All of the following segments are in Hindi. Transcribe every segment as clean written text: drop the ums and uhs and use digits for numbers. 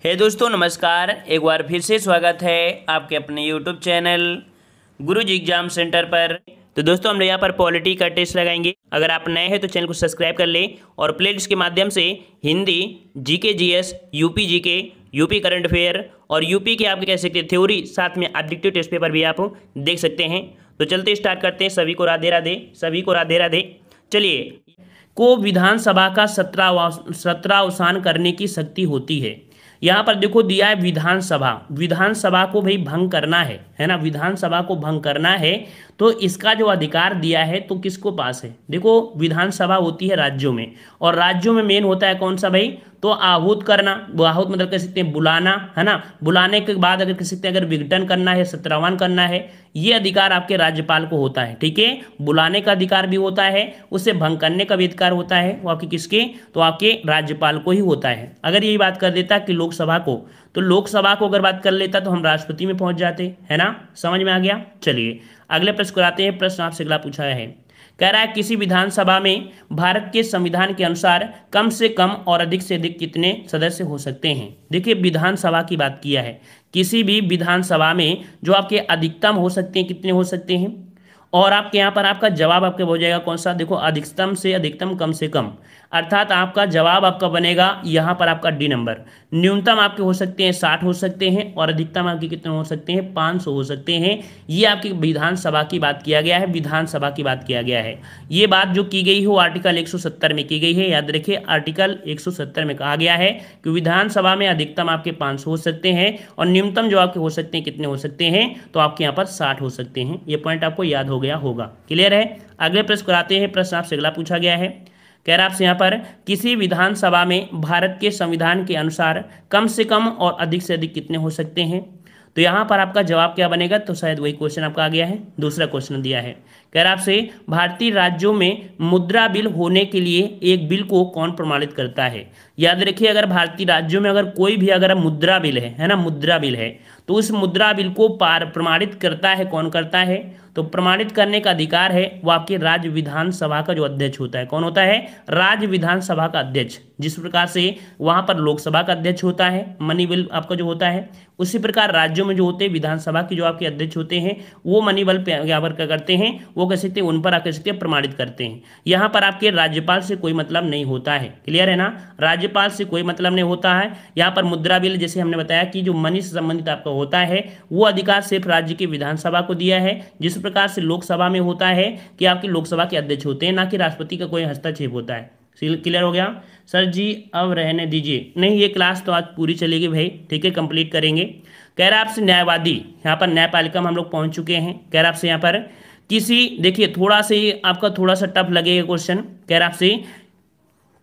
हे दोस्तों नमस्कार। एक बार फिर से स्वागत है आपके अपने यूट्यूब चैनल गुरुजी एग्जाम सेंटर पर। तो दोस्तों हम यहाँ पर पॉलिटी का टेस्ट लगाएंगे। अगर आप नए हैं तो चैनल को सब्सक्राइब कर लें और प्लेलिस्ट के माध्यम से Hindi, GK, GS, UP GK, UP current affair और यूपी के आपके कह सकते हैं थ्योरी, साथ में ऑब्जेक्टिव टेस्ट पेपर भी आप देख सकते हैं। तो चलते स्टार्ट करते हैं। सभी को राधे राधे, सभी को राधे राधे। चलिए, को विधानसभा का सत्रावसान करने की शक्ति होती है। यहाँ पर देखो दिया है विधानसभा, विधानसभा को भाई भंग करना है ना, विधानसभा को भंग करना है। तो इसका जो अधिकार दिया है तो किसको पास है? देखो विधानसभा होती है राज्यों में, और राज्यों में मेन होता है कौन सा भाई? तो आहूत करना। आहूत मतलब कह सकते हैं बुलाना, है ना। बुलाने के बाद अगर कह सकते हैं अगर विघटन करना है, सत्रावन करना है, ये अधिकार आपके राज्यपाल को होता है। ठीक है, बुलाने का अधिकार भी होता है, उसे भंग करने का भी अधिकार होता है। वो आपके किसके? तो आपके राज्यपाल को ही होता है। अगर यही बात कर देता कि लोकसभा को, तो लोकसभा को अगर बात कर लेता तो हम राष्ट्रपति में पहुंच जाते, है ना। समझ में आ गया। चलिए अगले प्रश्न को आते हैं। प्रश्न आपसे अगला पूछा है, कह रहा है किसी विधानसभा में भारत के संविधान के अनुसार कम से कम और अधिक से अधिक कितने सदस्य हो सकते हैं? देखिए विधानसभा की बात किया है। किसी भी विधानसभा में जो आपके अधिकतम हो सकते हैं, कितने हो सकते हैं? और आपके यहाँ पर आपका जवाब आपके हो जाएगा कौन सा? देखो अधिकतम से अधिकतम, कम से कम, अर्थात आपका जवाब आपका बनेगा यहाँ पर आपका डी नंबर। न्यूनतम आपके हो सकते हैं 60 हो सकते हैं, और अधिकतम आपके कितने हो सकते हैं? 500 हो सकते हैं। ये आपकी विधानसभा की बात किया गया है, विधानसभा की बात किया गया है। ये बात जो की गई हो आर्टिकल 170 में की गई है। याद रखिए आर्टिकल 170 में कहा गया है कि विधानसभा में अधिकतम आपके 500 हो सकते हैं, और न्यूनतम जो आपके हो सकते हैं कितने हो सकते हैं? तो आपके यहाँ पर 60 हो सकते हैं। ये पॉइंट आपको याद हो गया होगा। क्लियर है। अगले प्रश्न कराते हैं। प्रश्न आपसे अगला पूछा गया है, कह रहा आपसे यहाँ पर किसी विधानसभा में भारत के संविधान के अनुसार कम से कम और अधिक से अधिक कितने हो सकते हैं? तो यहाँ पर आपका जवाब क्या बनेगा? तो शायद वही क्वेश्चन आपका आ गया है, दूसरा क्वेश्चन दिया है। कह रहा आपसे भारतीय राज्यों में मुद्रा बिल होने के लिए एक बिल को कौन प्रमाणित करता है? याद रखिए अगर भारतीय राज्यों में अगर कोई भी अगर मुद्रा बिल है ना, मुद्रा बिल है, तो उस मुद्रा बिल को प्रमाणित करता है कौन करता है? तो प्रमाणित करने का अधिकार है वो आपके राज्य विधानसभा का जो अध्यक्ष होता है। कौन होता है? राज्य विधानसभा का अध्यक्ष। जिस प्रकार से वहां पर लोकसभा का अध्यक्ष होता है, मनी बिल आपका जो होता है, उसी प्रकार राज्यों में जो होते हैं विधानसभा के जो आपके अध्यक्ष होते हैं वो मनी बल पे यहाँ पर क्या करते हैं? वो कह सकते हैं उन पर कह सकते हैं प्रमाणित करते हैं। यहाँ पर आपके राज्यपाल से कोई मतलब नहीं होता है। क्लियर है ना, राज्यपाल से कोई मतलब नहीं होता है। यहाँ पर मुद्रा बिल जैसे हमने बताया कि जो मनी से संबंधित आपका होता है वो अधिकार सिर्फ राज्य की विधानसभा को दिया है। जिस प्रकार से लोकसभा में होता है कि आपकी लोकसभा के अध्यक्ष होते हैं, ना कि राष्ट्रपति का कोई हस्तक्षेप होता है। क्लियर हो गया? सर जी अब रहने दीजिए। नहीं, ये क्लास तो आज पूरी चलेगी भाई। ठीक है, कंप्लीट करेंगे। कह रहा आपसे न्यायवादी, यहाँ पर न्यायपालिका में हम लोग पहुंच चुके हैं। कह रहा आपसे यहाँ पर किसी, देखिए थोड़ा सा आपका थोड़ा सा टफ लगेगा क्वेश्चन। कह रहा आपसे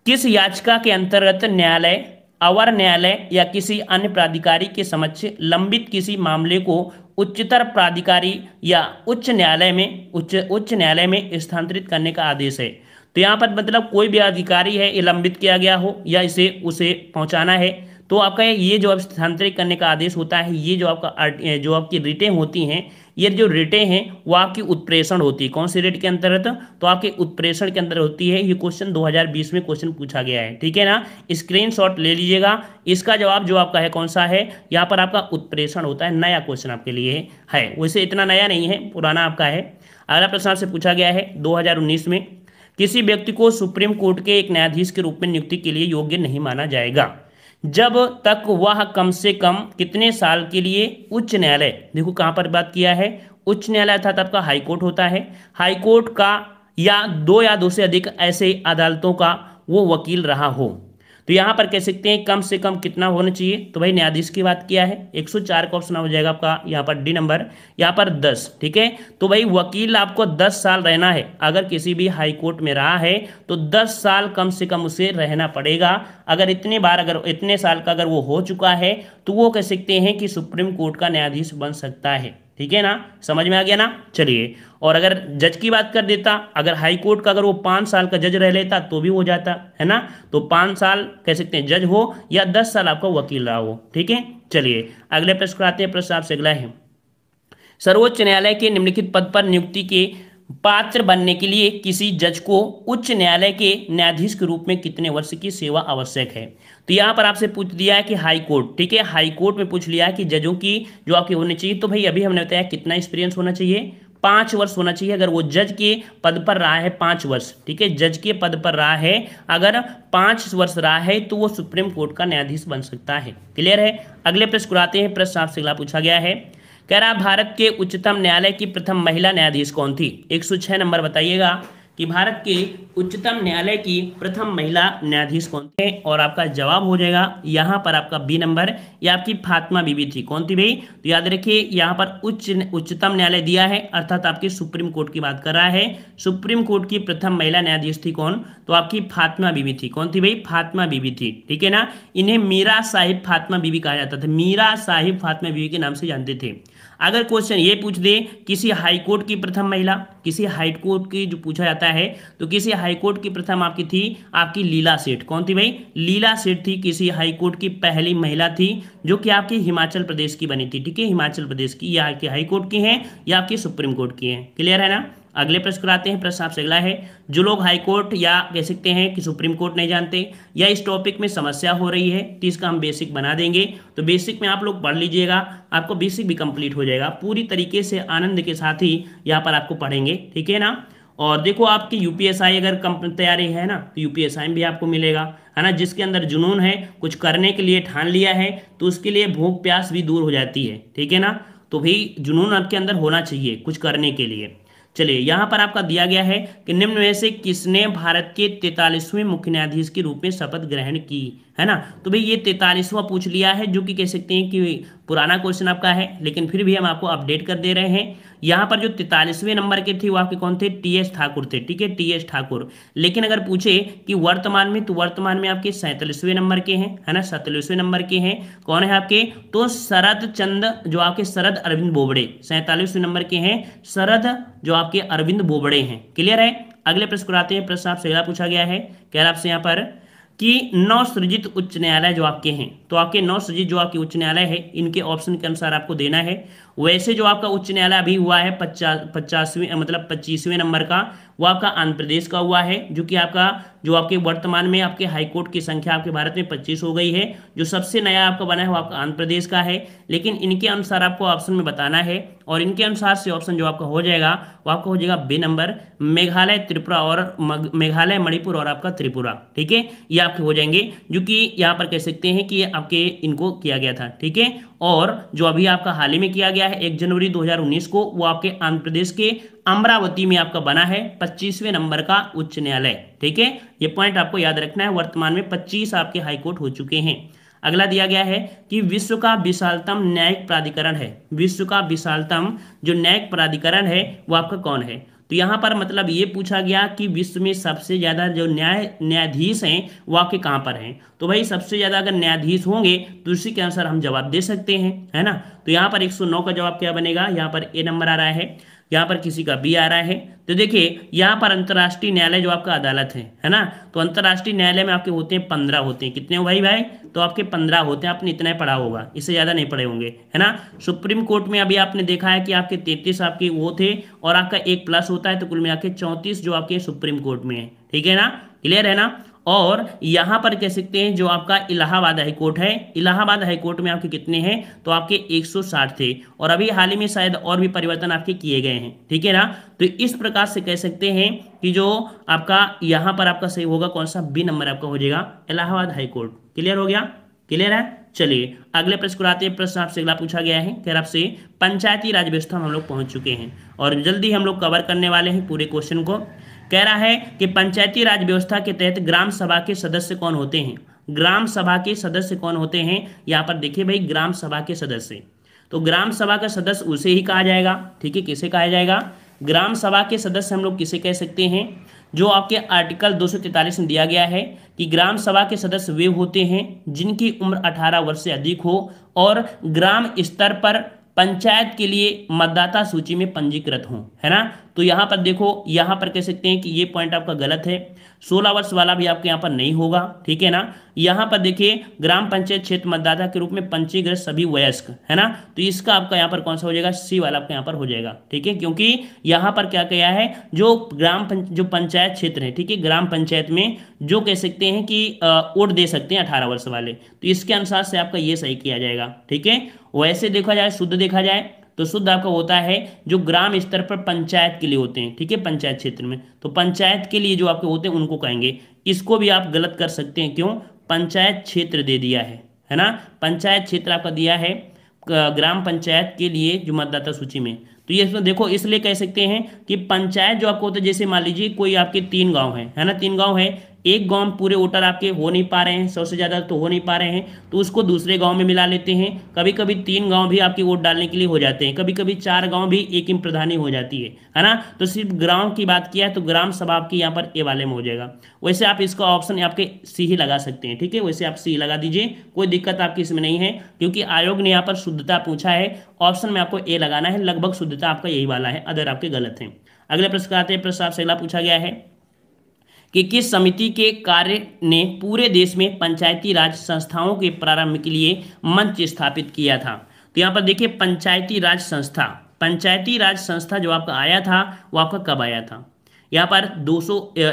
किस याचिका के अंतर्गत न्यायालय, अवर न्यायालय या किसी अन्य प्राधिकारी के समक्ष लंबित किसी मामले को उच्चतर प्राधिकारी या उच्च न्यायालय में स्थानांतरित करने का आदेश है? तो यहाँ पर मतलब कोई भी अधिकारी है, ये लंबित किया गया हो या इसे उसे पहुंचाना है, तो आपका ये जो अब स्थानांतरित करने का आदेश होता है, ये जो आपका जो आपकी रिटें होती हैं, ये जो रिटें हैं वो आपकी उत्प्रेषण होती है। कौन सी रेट के अंतर्गत? तो आपके उत्प्रेषण के अंदर होती है। ये क्वेश्चन 2020 में क्वेश्चन पूछा गया है। ठीक है ना, स्क्रीनशॉट ले लीजिएगा। इसका जवाब जो आपका है कौन सा है? यहाँ पर आपका उत्प्रेषण होता है। नया क्वेश्चन आपके लिए है, वैसे इतना नया नहीं है, पुराना आपका है। अगला प्रश्न आपसे पूछा गया है 2019 में, किसी व्यक्ति को सुप्रीम कोर्ट के एक न्यायाधीश के रूप में नियुक्ति के लिए योग्य नहीं माना जाएगा जब तक वह कम से कम कितने साल के लिए उच्च न्यायालय, देखो कहां पर बात किया है, उच्च न्यायालय अर्थात आपका हाईकोर्ट होता है, हाईकोर्ट का या दो से अधिक ऐसे अदालतों का वो वकील रहा हो। तो यहां पर कह सकते हैं कम से कम कितना होना चाहिए? तो भाई न्यायाधीश की बात किया है, 104 का ऑप्शन हो जाएगा आपका यहाँ पर डी नंबर, यहाँ पर 10। ठीक है, तो भाई वकील आपको 10 साल रहना है। अगर किसी भी हाई कोर्ट में रहा है तो 10 साल कम से कम उसे रहना पड़ेगा। अगर इतने बार, अगर इतने साल का अगर वो हो चुका है तो वो कह सकते हैं कि सुप्रीम कोर्ट का न्यायाधीश बन सकता है। ठीक है ना, समझ में आ गया ना। चलिए, और अगर जज की बात कर देता, अगर हाई कोर्ट का अगर वो 5 साल का जज रह लेता तो भी हो जाता है ना। तो 5 साल कह सकते हैं जज हो या 10 साल आपका वकील रहा हो। ठीक है, चलिए अगले प्रश्न आते हैं। प्रश्न आपसे अगला है, सर्वोच्च न्यायालय के निम्नलिखित पद पर नियुक्ति के पात्र बनने के लिए किसी जज को उच्च न्यायालय के न्यायाधीश के रूप में कितने वर्ष की सेवा आवश्यक है। तो यहाँ पर आपसे पूछ दिया है कि हाई कोर्ट, ठीक है, हाई कोर्ट में पूछ लिया है कि जजों की जो आपके होनी चाहिए। तो भाई अभी हमने बताया कितना एक्सपीरियंस होना चाहिए, 5 वर्ष होना चाहिए। अगर वो जज के पद पर रहा है 5 वर्ष, ठीक है, जज के पद पर रहा है अगर 5 वर्ष रहा है तो वो सुप्रीम कोर्ट का न्यायाधीश बन सकता है। क्लियर है। अगले प्रश्न को आते हैं। प्रश्न आपसे अगला पूछा गया है, कह रहा भारत के उच्चतम न्यायालय की प्रथम महिला न्यायाधीश कौन थी। 106 नंबर बताइएगा कि भारत के उच्चतम न्यायालय की प्रथम महिला न्यायाधीश कौन थे। और आपका जवाब हो जाएगा यहाँ पर आपका बी नंबर, ये आपकी फातिमा बीबी थी। कौन थी भाई, तो याद रखिए यहाँ पर उच्चतम न्यायालय दिया है अर्थात आपकी सुप्रीम कोर्ट की बात कर रहा है। सुप्रीम कोर्ट की प्रथम महिला न्यायाधीश थी कौन, तो आपकी फातिमा बीबी थी। कौन थी भाई, फातिमा बीबी थी, ठीक है ना। इन्हें मीरा साहिब फातिमा बीबी कहा जाता था, मीरा साहिब फातिमा बीबी के नाम से जानते थे। अगर क्वेश्चन ये पूछ दे किसी हाई कोर्ट की प्रथम महिला, किसी हाई कोर्ट की जो पूछा जाता है तो किसी हाई कोर्ट की प्रथम आपकी थी आपकी लीला सेठ। कौन थी भाई, लीला सेठ थी किसी हाई कोर्ट की पहली महिला थी जो कि आपकी हिमाचल प्रदेश की बनी थी, ठीक है, हिमाचल प्रदेश की। या आपकी हाई कोर्ट की हैं या आपकी सुप्रीम कोर्ट की हैं। क्लियर है ना। अगले प्रश्न को आते हैं। प्रश्न आपसे अगला है, जो लोग हाई कोर्ट या कह सकते हैं कि सुप्रीम कोर्ट नहीं जानते या इस टॉपिक में समस्या हो रही है तो इसका हम बेसिक बना देंगे। तो बेसिक में आप लोग पढ़ लीजिएगा, आपको बेसिक भी कंप्लीट हो जाएगा पूरी तरीके से आनंद के साथ ही यहाँ पर आपको पढ़ेंगे, ठीक है ना। और देखो आपकी यूपीएसआई अगर तैयारी है ना तो यूपीएसआई भी आपको मिलेगा, है ना। जिसके अंदर जुनून है, कुछ करने के लिए ठान लिया है तो उसके लिए भूख प्यास भी दूर हो जाती है, ठीक है ना। तो भाई जुनून आपके अंदर होना चाहिए कुछ करने के लिए। चलिए यहाँ पर आपका दिया गया है कि निम्न में से किसने भारत के 43वें मुख्य न्यायाधीश के रूप में शपथ ग्रहण की, है ना। तो भाई ये 43वां पूछ लिया है जो कि कह सकते हैं कि पुराना क्वेश्चन आपका है, लेकिन फिर भी हम आपको अपडेट कर दे रहे हैं। यहाँ पर जो 43वें नंबर के थे वो आपके कौन थे, टीएस ठाकुर थे, ठीक है, टीएस ठाकुर। लेकिन अगर पूछे कि वर्तमान में, तो वर्तमान में आपके 47वें नंबर के हैं, है ना, 47वें नंबर के हैं। कौन है आपके, तो शरद चंद, जो आपके शरद अरविंद बोबड़े 47वें नंबर के हैं, शरद जो आपके अरविंद बोबड़े हैं। क्लियर है। अगले प्रश्न को आते हैं। प्रश्न आपसे अगला पूछा गया है, कह रहा आपसे यहाँ पर कि नवसृजित उच्च न्यायालय जो आपके हैं, तो आपके नवसृजित जो आपके उच्च न्यायालय है इनके ऑप्शन के अनुसार आपको देना है। वैसे जो आपका उच्च न्यायालय अभी हुआ है 25वें नंबर का, वो आपका आंध्र प्रदेश का हुआ है, जो कि आपका जो आपके वर्तमान में आपके हाई कोर्ट की संख्या आपके भारत में 25 हो गई है। जो सबसे नया आपका बना है वो आपका आंध्र प्रदेश का है। लेकिन इनके अनुसार आपको ऑप्शन में बताना है और इनके अनुसार से ऑप्शन जो आपका हो जाएगा वो आपका हो जाएगा बी नंबर, मेघालय, त्रिपुरा और मेघालय, मणिपुर और आपका त्रिपुरा, ठीक है, ये आपके हो जाएंगे। जो कि यहाँ पर कह सकते हैं कि ये आपके इनको किया गया था, ठीक है। और जो अभी आपका हाल ही में किया गया है 1 जनवरी 2019 को, वो आपके आंध्र प्रदेश के अमरावती में आपका बना है 25वें नंबर का उच्च न्यायालय, ठीक है। ये पॉइंट आपको याद रखना है। वर्तमान में 25 आपके हाई कोर्ट हो चुके हैं। अगला दिया गया है कि विश्व का विशालतम न्यायिक प्राधिकरण है, विश्व का विशालतम जो न्यायिक प्राधिकरण है वो आपका कौन है। तो यहाँ पर मतलब ये पूछा गया कि विश्व में सबसे ज़्यादा जो न्यायाधीश हैं वो आपके कहाँ पर हैं। तो भाई सबसे ज़्यादा अगर न्यायाधीश होंगे तो उसी के अनुसार हम जवाब दे सकते हैं, है ना। तो यहाँ पर 109 का जवाब क्या बनेगा, यहाँ पर ए नंबर आ रहा है, यहाँ पर किसी का बी आ रहा है। तो देखिए यहाँ पर अंतर्राष्ट्रीय न्यायालय जो आपका अदालत है ना, तो अंतर्राष्ट्रीय न्यायालय में आपके होते हैं 15 होते हैं। कितने हो भाई, तो आपके 15 होते हैं। आपने इतना ही पढ़ा होगा, इससे ज़्यादा नहीं पढ़े होंगे, है ना। सुप्रीम कोर्ट में अभी आपने देखा है कि आपके 33 आपके वो थे और आपका एक प्लस होता है, तो कुल मिला के 34 जो आपके सुप्रीम कोर्ट में है, ठीक है ना। क्लियर है ना। और यहाँ पर कह सकते हैं जो आपका इलाहाबाद हाई कोर्ट है, इलाहाबाद हाई कोर्ट में आपके कितने हैं, तो आपके 160 थे और अभी हाल ही में शायद और भी परिवर्तन आपके किए गए हैं, ठीक है ना। तो इस प्रकार से कह सकते हैं कि जो आपका यहाँ पर आपका सही होगा कौन सा, बी नंबर आपका हो जाएगा इलाहाबाद हाई कोर्ट। क्लियर हो गया, क्लियर है। चलिए अगले प्रश्न को आते हैं। प्रश्न आपसे अगला पूछा गया है, खैर आपसे पंचायती राज व्यवस्था में हम लोग पहुंच चुके हैं और जल्दी हम लोग कवर करने वाले हैं पूरे क्वेश्चन को। कह रहा है कि पंचायती राज व्यवस्था के तहत ग्राम सभा के सदस्य कौन होते हैं, ग्राम सभा के सदस्य कौन होते हैं। यहाँ पर देखिए भाई ग्राम सभा के सदस्य, तो ग्राम सभा का सदस्य उसे ही कहा जाएगा, ठीक है। किसे कहा जाएगा, ग्राम सभा के सदस्य हम लोग किसे कह सकते हैं, जो आपके आर्टिकल 243 में दिया गया है कि ग्राम सभा के सदस्य वे होते हैं जिनकी उम्र 18 वर्ष से अधिक हो और ग्राम स्तर पर पंचायत के लिए मतदाता सूची में पंजीकृत हों, है ना। तो यहाँ पर देखो, यहाँ पर कह सकते हैं कि ये पॉइंट आपका गलत है। 16 वर्ष वाला भी आपके यहाँ पर नहीं होगा, ठीक है ना। यहाँ पर देखिए ग्राम पंचायत क्षेत्र मतदाता के रूप में पंजीकृत सभी वयस्क, है ना, तो इसका आपका यहाँ पर कौन सा हो जाएगा, सी वाला आपका यहाँ पर हो जाएगा, ठीक है। क्योंकि यहाँ पर क्या किया है, जो जो पंचायत क्षेत्र है, ठीक है, ग्राम पंचायत में जो कह सकते हैं कि वोट दे सकते हैं 18 वर्ष वाले, तो इसके अनुसार से आपका ये सही किया जाएगा, ठीक है। वैसे देखा जाए, शुद्ध देखा जाए तो शुद्ध आपका होता है जो ग्राम स्तर पर पंचायत के लिए होते हैं, ठीक है, पंचायत क्षेत्र में, तो पंचायत के लिए जो आपके होते हैं उनको कहेंगे। इसको भी आप गलत कर सकते हैं, क्यों, पंचायत क्षेत्र दे दिया है ना, पंचायत क्षेत्र आपका दिया है ग्राम पंचायत के लिए जो मतदाता सूची में। तो ये इसमें देखो, इसलिए कह सकते हैं कि पंचायत जो आपको होता है, जैसे मान लीजिए कोई आपके 3 गांव है ना, 3 गांव है, एक गांव में पूरे वोटर आपके हो नहीं पा रहे हैं, 100 से ज़्यादा तो हो नहीं पा रहे हैं, तो उसको दूसरे गांव में मिला लेते हैं। कभी कभी 3 गांव भी आपके वोट डालने के लिए हो जाते हैं, कभी कभी 4 गांव भी एक ही प्रधानी हो जाती है ना। तो सिर्फ ग्राम की बात किया है तो ग्राम सभा आपकी यहाँ पर ए वाले में हो जाएगा। वैसे आप इसका ऑप्शन आपके सी ही लगा सकते हैं, ठीक है, वैसे आप सी लगा दीजिए, कोई दिक्कत आपकी इसमें नहीं है, क्योंकि आयोग ने यहाँ पर शुद्धता पूछा है, ऑप्शन में आपको ए लगाना है, लगभग शुद्धता आपका यही वाला है, अदर आपके गलत हैं। अगले प्रश्न आते हैं, प्रश्न आपसे अगला पूछा गया है कि किस समिति के कार्य ने पूरे देश में पंचायती राज संस्थाओं के प्रारंभ के लिए मंच स्थापित किया था। तो यहाँ पर देखिए पंचायती राज संस्था, पंचायती राज संस्था जो आपका आया था वो आपका कब आया था, यहाँ पर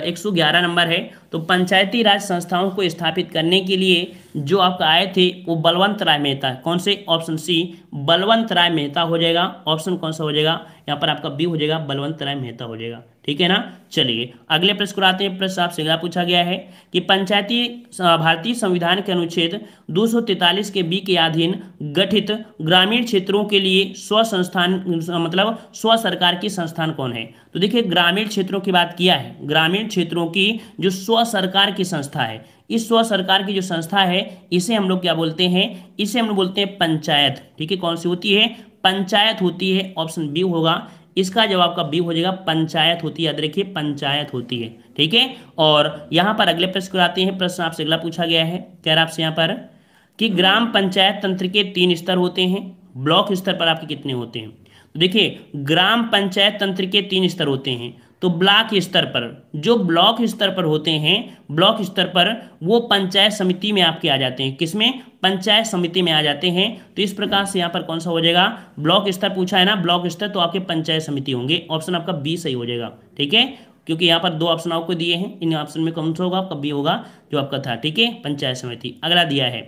111 नंबर है। तो पंचायती राज संस्थाओं को स्थापित करने के लिए जो आपका आए थे वो बलवंत राय मेहता, कौन से, ऑप्शन सी बलवंत राय मेहता हो जाएगा। ऑप्शन कौन सा हो जाएगा, यहाँ पर आपका बी हो जाएगा, बलवंत राय मेहता हो जाएगा, ठीक है ना। चलिए अगले प्रश्न को आते हैं। प्रश्न आपसे अगला पूछा गया है कि भारतीय संविधान के अनुच्छेद 243 के बी के अधीन गठित ग्रामीण क्षेत्रों के लिए स्व संस्थान मतलब स्व सरकार की संस्थान कौन है। तो देखिए ग्रामीण क्षेत्रों की बात किया है, ग्रामीण क्षेत्रों की जो स्व सरकार की संस्था है, इस स्व सरकार की जो संस्था है इसे हम लोग क्या बोलते हैं, इसे हम लोग बोलते हैं पंचायत, ठीक है। कौन सी होती है, पंचायत होती है, ऑप्शन बी होगा, इसका जवाब का बी हो जाएगा, पंचायत होती है, याद रखिए पंचायत होती है, ठीक है। और यहाँ पर अगले प्रश्न को आते हैं। प्रश्न आपसे अगला पूछा गया है, कह रहा आपसे यहाँ पर कि ग्राम पंचायत तंत्र के 3 स्तर होते हैं, ब्लॉक स्तर पर आपके कितने होते हैं। तो देखिए ग्राम पंचायत तंत्र के 3 स्तर होते हैं, तो ब्लॉक स्तर पर, जो ब्लॉक स्तर पर होते हैं, ब्लॉक स्तर पर वो पंचायत समिति में आपके आ जाते हैं, किसमें, पंचायत समिति में आ जाते हैं। तो इस प्रकार से यहाँ पर कौन सा हो जाएगा, ब्लॉक स्तर पूछा है ना, ब्लॉक स्तर, तो आपके पंचायत समिति होंगे, ऑप्शन आपका बी सही हो जाएगा, ठीक है। क्योंकि यहाँ पर 2 ऑप्शन आपको दिए हैं, इन ऑप्शन में कौन सा होगा, आपका बी होगा जो आपका था, ठीक है, पंचायत समिति। अगला दिया है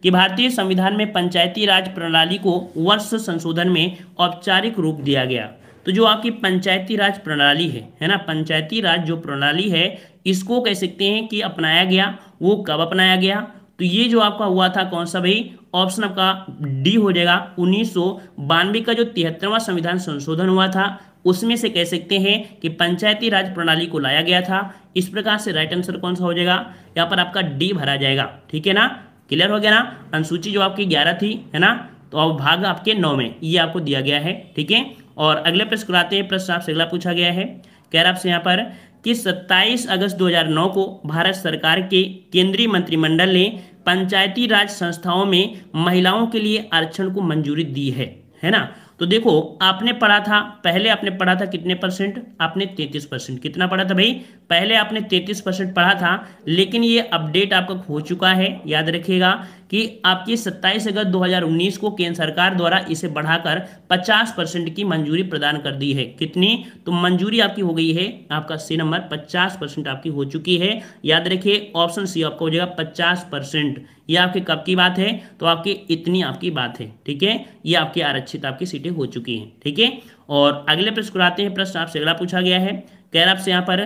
कि भारतीय संविधान में पंचायती राज प्रणाली को वर्ष संशोधन में औपचारिक रूप दिया गया। तो जो आपकी पंचायती राज प्रणाली है ना, पंचायती राज जो प्रणाली है इसको कह सकते हैं कि अपनाया गया, वो कब अपनाया गया। तो ये जो आपका हुआ था कौन सा भाई, ऑप्शन आपका डी हो जाएगा, 1992 का जो 73वां संविधान संशोधन हुआ था उसमें से कह सकते हैं कि पंचायती राज प्रणाली को लाया गया था। इस प्रकार से राइट आंसर कौन सा हो जाएगा, यहाँ पर आपका डी भरा जाएगा, ठीक है ना। क्लियर हो गया ना, अनुसूची जो आपकी 11 थी, है ना, तो अब भाग आपके 9 में ये आपको दिया गया है, ठीक है। और अगले प्रश्न को आते हैं। प्रश्न आपसे अगला पूछा गया है, कह रहा आपसे यहाँ पर कि 27 अगस्त 2009 को भारत सरकार के केंद्रीय मंत्रिमंडल ने पंचायती राज संस्थाओं में महिलाओं के लिए आरक्षण को मंजूरी दी है ना। तो देखो आपने पढ़ा था, पहले आपने पढ़ा था कितने परसेंट, आपने 33%, कितना पढ़ा था भाई, पहले आपने 33% पढ़ा था, लेकिन ये अपडेट आपका हो चुका है। याद रखिएगा कि आपकी 27 अगस्त 2019 को केंद्र सरकार द्वारा इसे बढ़ाकर 50% की मंजूरी प्रदान कर दी है। कितनी, तो मंजूरी आपकी हो गई है, आपका सी नंबर 50% आपकी हो चुकी है। याद रखिए ऑप्शन सी आपका हो जाएगा 50%। ये आपके कब की बात है, तो आपकी इतनी आपकी बात है, ठीक है, ये आपकी आरक्षित आपकी सीटें हो चुकी हैं, ठीक है। और अगले प्रश्न को आते हैं। प्रश्न आपसे अगला पूछा गया है, कह रहा आपसे यहाँ पर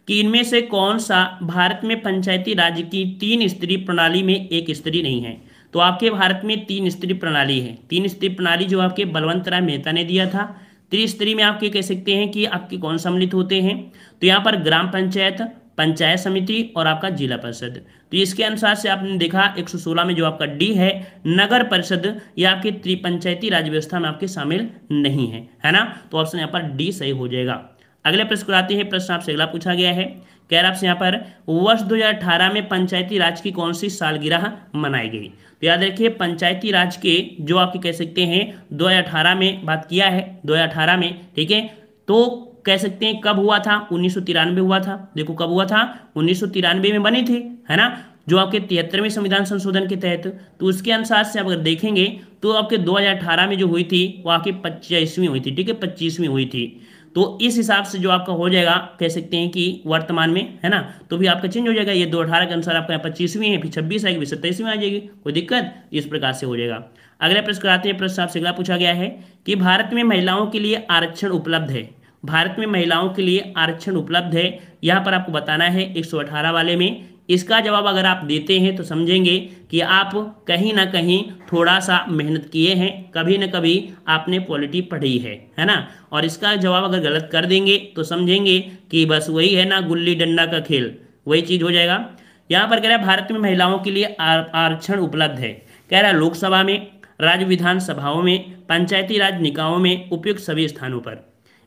कि इनमें से कौन सा भारत में पंचायती राज की 3 स्तरीय प्रणाली में एक स्तरीय नहीं है। तो आपके भारत में 3 स्तरीय प्रणाली है, 3 स्तरीय प्रणाली जो आपके बलवंत राय मेहता ने दिया था। त्रिस्तरीय में आपके कह सकते हैं कि आपके कौन सम्मिलित होते हैं, तो यहाँ पर ग्राम पंचायत, पंचायत समिति और आपका जिला परिषद। तो इसके अनुसार से आपने देखा 116 में जो आपका डी है नगर परिषद, यह आपकी त्रिपंचायती राज व्यवस्था में आपके शामिल नहीं है ना। तो ऑप्शन यहाँ पर डी सही हो जाएगा। अगले प्रश्न को आते हैं। प्रश्न आपसे अगला पूछा गया है, कह रहा आपसे यहाँ पर वर्ष 2018 में पंचायती राज की कौन सी सालगिरह मनाई गई। तो याद रखिए पंचायती राज के जो आपके कह सकते हैं 2018 में बात किया है, 2018 में, ठीक है। तो कह सकते हैं कब हुआ था, 1993 हुआ था। देखो कब हुआ था, 1993 में बने थे, है ना, जो आपके 73वें संविधान संशोधन के तहत। तो उसके अनुसार से आप अगर देखेंगे तो आपके 2018 में जो हुई थी वो आपकी 25वीं हुई थी, ठीक है, 25वीं हुई थी। तो इस हिसाब से जो आपका हो जाएगा, कह सकते हैं कि वर्तमान में, है ना, तो भी आपका चेंज हो जाएगा। ये 2018 के अनुसार आपका 25वीं है, फिर 26 आएगी, फिर 27वीं आ जाएगी, कोई दिक्कत, इस प्रकार से हो जाएगा। अगला प्रश्न आते हैं, प्रश्न आपसे अगला पूछा गया है कि भारत में महिलाओं के लिए आरक्षण उपलब्ध है। भारत में महिलाओं के लिए आरक्षण उपलब्ध है, यहाँ पर आपको बताना है 118 वाले में। इसका जवाब अगर आप देते हैं तो समझेंगे कि आप कहीं ना कहीं थोड़ा सा मेहनत किए हैं, कभी ना कभी आपने पॉलिटी पढ़ी है ना। और इसका जवाब अगर गलत कर देंगे तो समझेंगे कि बस वही है ना, गुल्ली डंडा का खेल, वही चीज़ हो जाएगा। यहाँ पर कह रहा है भारत में महिलाओं के लिए आरक्षण उपलब्ध है। कह रहा है लोकसभा में, राज्य विधानसभाओं में, पंचायती राज निकायों में, उपयुक्त सभी स्थानों पर।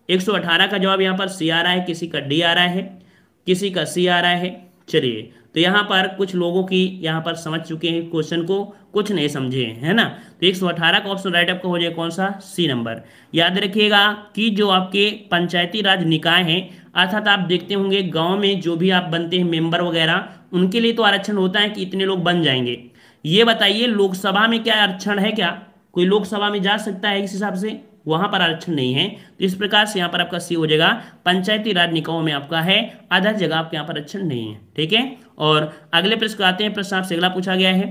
118 का जवाब यहाँ पर सी आ रहा है, किसी का डी आ रहा है, किसी का सी आ रहा है। चलिए, तो यहाँ पर कुछ लोगों की यहाँ पर समझ चुके हैं क्वेश्चन को, कुछ नहीं समझे, है ना। तो 118 का ऑप्शन राइट आपका हो जाए कौन सा, सी नंबर। याद रखिएगा कि जो आपके पंचायती राज निकाय हैं, अर्थात आप देखते होंगे गांव में जो भी आप बनते हैं मेंबर वगैरह, उनके लिए तो आरक्षण होता है कि इतने लोग बन जाएंगे। ये बताइए लोकसभा में क्या आरक्षण है, क्या कोई लोकसभा में जा सकता है, इस हिसाब से वहां पर आरक्षण नहीं है। तो इस प्रकार से यहाँ पर आपका सी हो जाएगा, पंचायती राज निकायों में आपका है, आधा जगह आपके यहाँ पर आरक्षण नहीं है, ठीक है। और अगले प्रश्न आते हैं, प्रश्न आपसे अगला पूछा गया है,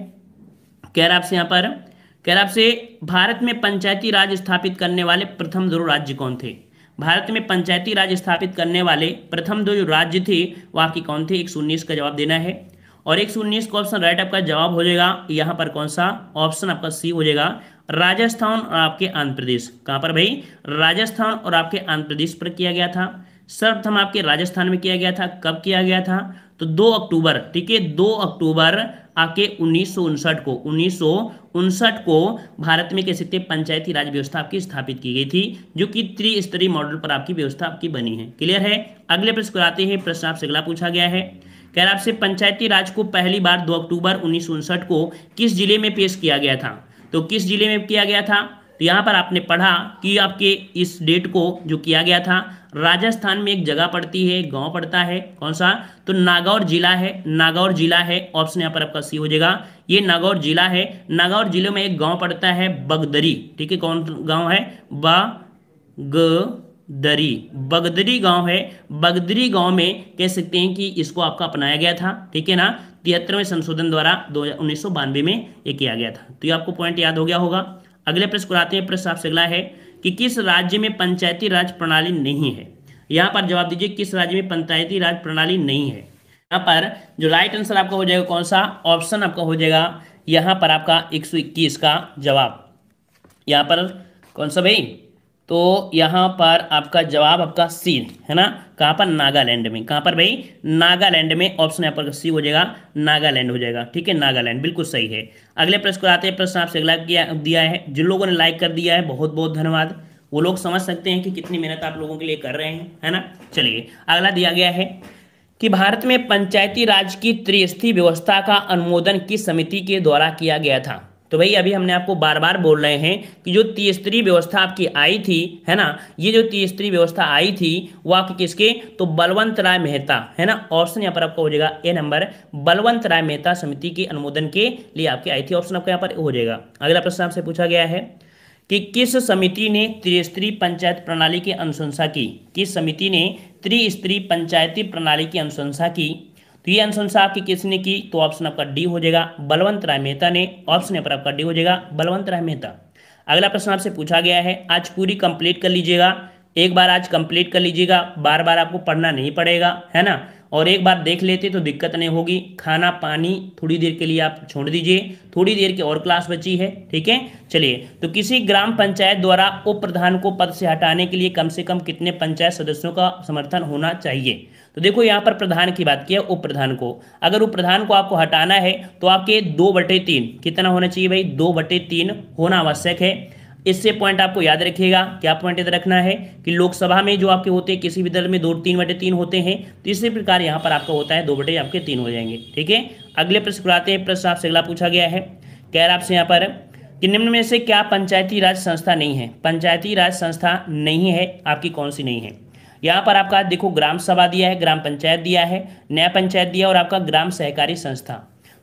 कह रहा आपसे यहाँ पर, कह रहा आपसे भारत में पंचायती राज स्थापित करने वाले प्रथम 2 राज्य कौन थे। भारत में पंचायती राज स्थापित करने वाले प्रथम 2 राज्य थे वो आपकी कौन थे, 119 का जवाब देना है। और 119 का ऑप्शन राइट आपका जवाब हो जाएगा यहाँ पर कौन सा, ऑप्शन आपका सी हो जाएगा, राजस्थान और आपके आंध्र प्रदेश। कहाँ पर भाई, राजस्थान और आपके आंध्र प्रदेश पर किया गया था। सर्वप्रथम आपके राजस्थान में किया गया था, कब किया गया था, तो 2 अक्टूबर, ठीक है, 2 अक्टूबर आपके 1959 को भारत में कह सकते हैं पंचायती राज व्यवस्था आपकी स्थापित की गई थी, जो कि त्रिस्तरीय मॉडल पर आपकी व्यवस्था आपकी बनी है। क्लियर है। अगले प्रश्न आते हैं, प्रश्न आपसे अगला पूछा गया है, कह रहा आपसे पंचायती राज को पहली बार 2 अक्टूबर 1959 को किस जिले में पेश किया गया था। तो किस जिले में किया गया था, तो यहाँ पर आपने पढ़ा कि आपके इस डेट को जो किया गया था, राजस्थान में एक जगह पड़ती है, गांव पड़ता है, कौन सा, तो नागौर जिला है, नागौर जिला है, ऑप्शन यहाँ पर आपका सी हो जाएगा, ये नागौर जिला है। नागौर जिले में एक गांव पड़ता है बगदरी, ठीक है, कौन गांव है, बगदरी, बगदरी गांव है। बगदरी गांव में कह सकते हैं कि इसको आपका अपनाया गया था, ठीक है ना, 73वें संशोधन द्वारा 1992 में ये किया गया था। तो ये आपको पॉइंट याद हो गया होगा। अगले प्रश्न आते हैं, प्रश्न आपसे अगला है कि किस राज्य में पंचायती राज प्रणाली नहीं है। यहाँ पर जवाब दीजिए, किस राज्य में पंचायती राज प्रणाली नहीं है। यहाँ पर जो राइट आंसर आपका हो जाएगा कौन सा, ऑप्शन आपका हो जाएगा यहाँ पर आपका 121 का जवाब। यहाँ पर कौन सा भाई, तो यहाँ पर आपका जवाब आपका सी है ना, कहाँ पर, नागालैंड में। कहाँ पर भाई, नागालैंड में, ऑप्शन यहाँ पर सी हो जाएगा, नागालैंड हो जाएगा, ठीक है, नागालैंड बिल्कुल सही है। अगले प्रश्न को आते हैं, प्रश्न आपसे अगला दिया है, जिन लोगों ने लाइक कर दिया है बहुत बहुत धन्यवाद, वो लोग समझ सकते हैं कि कितनी मेहनत आप लोगों के लिए कर रहे हैं, है ना। चलिए, अगला दिया गया है कि भारत में पंचायती राज की त्रिस्तरीय व्यवस्था का अनुमोदन किस समिति के द्वारा किया गया था। तो भाई अभी हमने आपको बार बार बोल रहे हैं कि जो त्रिस्तरीय व्यवस्था आपकी आई थी, है ना, ये जो त्रिस्तरीय व्यवस्था आई थी वो आपके किसके, तो बलवंत राय मेहता, है ना, ऑप्शन यहाँ पर आपका हो जाएगा ए नंबर, बलवंत राय मेहता समिति के अनुमोदन के लिए आपकी आई थी, ऑप्शन आपका यहाँ पर हो जाएगा। अगला प्रश्न आपसे पूछा गया है कि किस समिति ने त्रिस्तरीय पंचायत प्रणाली की अनुशंसा की। किस समिति ने त्रिस्तरीय पंचायती प्रणाली की अनुशंसा की। तो ये अनुशंसा आपकी किसने की, तो ऑप्शन आपका डी हो जाएगा, बलवंत राय मेहता ने, ऑप्शन यहाँ पर आपका डी हो जाएगा, बलवंत राय मेहता। अगला प्रश्न आपसे पूछा गया है, आज पूरी कंप्लीट कर लीजिएगा, एक बार आज कंप्लीट कर लीजिएगा, बार बार आपको पढ़ना नहीं पड़ेगा, है ना, और एक बार देख लेते तो दिक्कत नहीं होगी। खाना पानी थोड़ी देर के लिए आप छोड़ दीजिए, थोड़ी देर की और क्लास बची है, ठीक है। चलिए, तो किसी ग्राम पंचायत द्वारा उप प्रधान को पद से हटाने के लिए कम से कम कितने पंचायत सदस्यों का समर्थन होना चाहिए। तो देखो यहाँ पर प्रधान की बात की है, उप प्रधान को, अगर उप प्रधान को आपको हटाना है तो आपके 2/3 कितना होना चाहिए भाई, 2/3 होना आवश्यक है। इससे पॉइंट आपको याद रखिएगा, क्या पॉइंट याद रखना है कि लोकसभा में जो आपके होते हैं किसी भी दल में 3/3 होते हैं, तो इसी प्रकार यहाँ पर आपका होता है 2/3 हो जाएंगे, ठीक है। अगले प्रश्न पर आते हैं, प्रश्न आपसे अगला पूछा गया है, कह रहा आपसे यहाँ पर कि निम्न में से क्या पंचायती राज संस्था नहीं है। पंचायती राज संस्था नहीं है, आपकी कौन सी नहीं है। यहाँ पर आपका देखो ग्राम सभा दिया है, ग्राम पंचायत दिया है, न्याय पंचायत दिया और आपका ग्राम सहकारी संस्था।